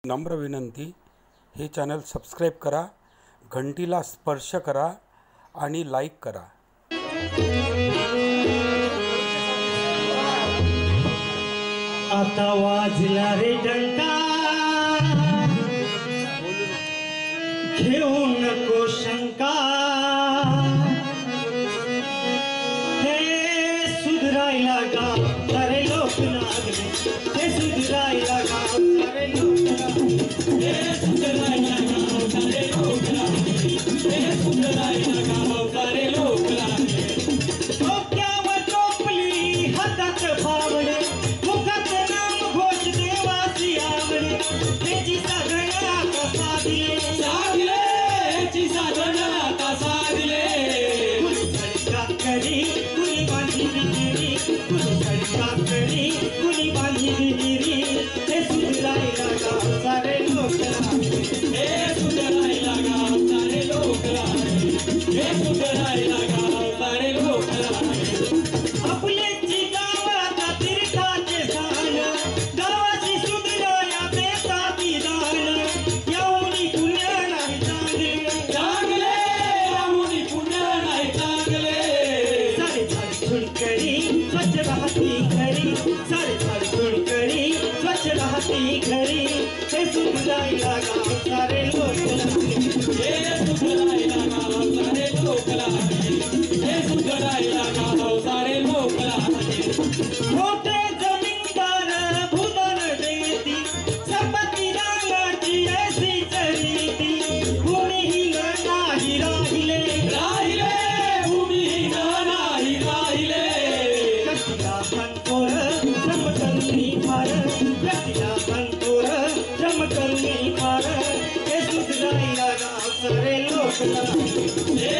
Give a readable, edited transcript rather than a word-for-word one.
नम्र विनंती, हे चॅनल सबस्क्राइब करा, घंटीला स्पर्श करा आणि लाईक करा। आता वाजला रे डंका, घेऊ नको शंका, हे सुधरायला गाव सारे लोक लागले, हे सुधरायला गाव सारे लोक लागले, हे सुधरायला गाव सारे लोक लागले, हे सुधरायला गाव सारे लोक लागले। डोक्यावर टोपली हातात फावडे, मुखात नाम घोष देवाची आवडे, त्याची साधना आता साधले साधले, त्याची साधना आता साधले। कुणी सडका करी कुणी बांधी विहिरी, कुणी सडका करी कुणी बांधी विहिरी, हे सुधरायला गाव सारे लोक लागले, हे सुधरायला गाव सारे लोक लागले, हे सुधरायला गाव सारे लोक लागले। आपल्याची गावाचा तीर्थाचे स्थान, गावाची सुधराया बेता विधान, याहूनी पुण्य नाही चांगले चांगले, याहूनी पुण्य नाही चांगले। सारे झाड झुणकरी स्वच्छ राहती घरी, सारे झाड झुणकरी स्वच्छ राहती घरी, हे सुधरायला गाव सारे लोक लागले, हे सुधरायला गाव सारे लोक लागले, हे सुधरायला गाव सारे लोक लागले। मोठे जमीनदार भूदान देती, संपत्ती रांगाची ऐसी चरीती, भूमिहीन नाही राहिले राहिले, भूमिहीन नाही राहिले। कष्टीला बनतोर श्रम करणी फार, कष्टीला बनतोर श्रम करणी फार, हे सुधरायला गाव सारे लोक लागले, हे